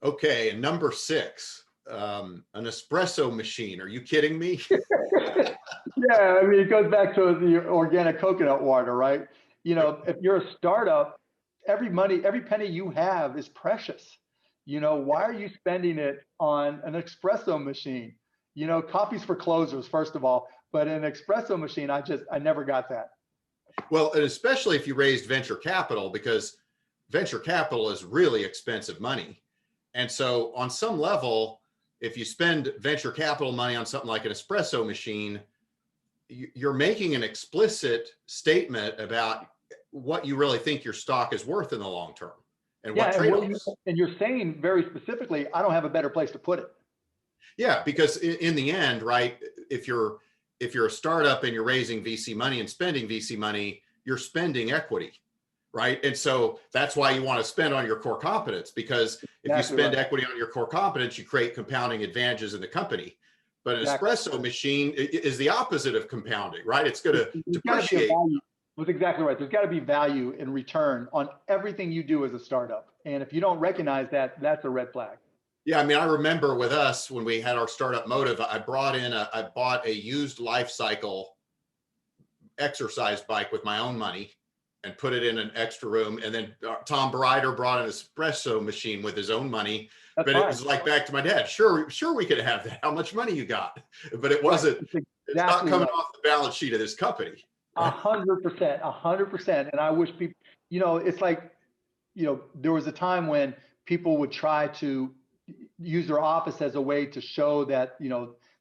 Okay, and number six, an espresso machine. Are you kidding me? Yeah, I mean, it goes back to the organic coconut water, right? If you're a startup, every penny you have is precious. Why are you spending it on an espresso machine? Coffee's for closers, first of all, but an espresso machine, I never got that. Well, and especially if you raised venture capital, because venture capital is really expensive money. And so, on some level, if you spend venture capital money on something like an espresso machine, you're making an explicit statement about what you really think your stock is worth in the long term and what Yeah, trade-offs. and you're saying very specifically, I don't have a better place to put it. Yeah, because in the end, right, if you're a startup and you're raising VC money and spending VC money, you're spending equity, right? And so that's why you want to spend on your core competence, because if you Exactly spend right. equity on your core competence, you create compounding advantages in the company. But an Exactly. espresso machine is the opposite of compounding, right? It's going to There's got to be a depreciate. value. Was exactly right. There's got to be value in return on everything you do as a startup. And if you don't recognize that, that's a red flag. Yeah, I mean, I remember with us when we had our startup motive, I bought a used life cycle exercise bike with my own money and put it in an extra room. And then Tom Breider brought an espresso machine with his own money. That's But it fine. was like back to my dad. Sure, we could have that. How much money you got? But it Right. wasn't. It's It's not exactly coming right. off the balance sheet of this company. 100%, 100%. And I wish people, it's like, there was a time when people would try to use their office as a way to show that,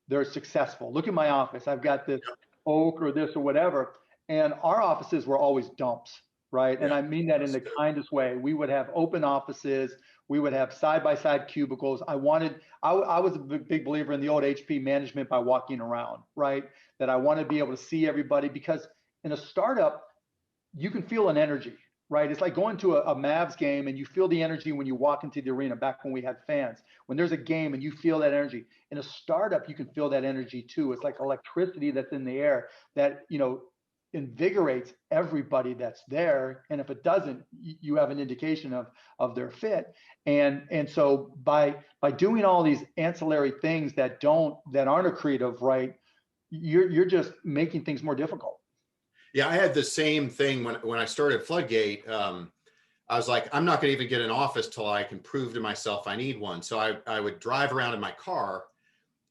they're successful. Look at my office. I've got this oak or this or whatever. And our offices were always dumps, right? And Yeah, I mean that in the kindest way. We would have open offices. We would have side-by-side cubicles. I was a big believer in the old HP management by walking around, right? That I want to be able to see everybody, because in a startup, you can feel an energy, right? It's like going to a Mavs game and you feel the energy when you walk into the arena, back when we had fans. When there's a game and you feel that energy. In a startup, you can feel that energy too. It's like electricity that's in the air that, invigorates everybody that's there. And if it doesn't, you have an indication of their fit. And so by doing all these ancillary things that aren't accretive, right, you're just making things more difficult. Yeah, I had the same thing when I started Floodgate. I was like, I'm not going to even get an office till I can prove to myself I need one. So I would drive around in my car,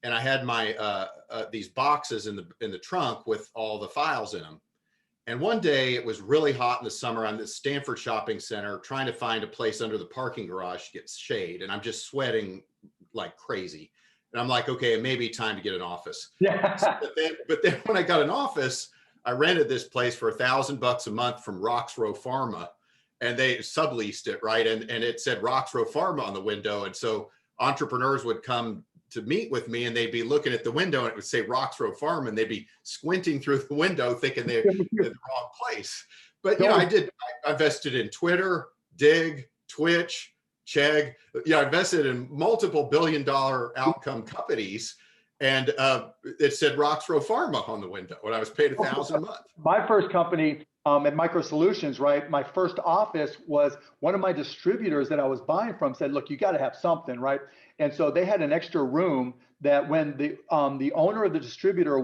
and I had my these boxes in the trunk with all the files in them. And one day it was really hot in the summer. I'm at the Stanford Shopping Center trying to find a place under the parking garage to get shade, and I'm just sweating like crazy. And I'm like, okay, it may be time to get an office. Yeah. But then when I got an office, I rented this place for $1,000 a month from Roxrow Pharma, and they subleased it, right? And it said Roxrow Pharma on the window. And so entrepreneurs would come to meet with me, and they'd be looking at the window and it would say Roxrow Pharma, and they'd be squinting through the window thinking they're in the wrong place. But I invested in Twitter, Dig, Twitch, Chegg. I invested in multiple billion-dollar outcome companies. And it said Roxrow Pharma on the window, and I was paid $1,000 a month. My first company at Micro Solutions, right? My first office was one of my distributors that I was buying from said, look, you got to have something, right? And so they had an extra room that when the owner of the distributor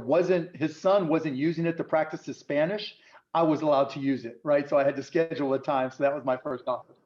his son wasn't using it to practice his Spanish, I was allowed to use it, right? So I had to schedule a time. So that was my first office.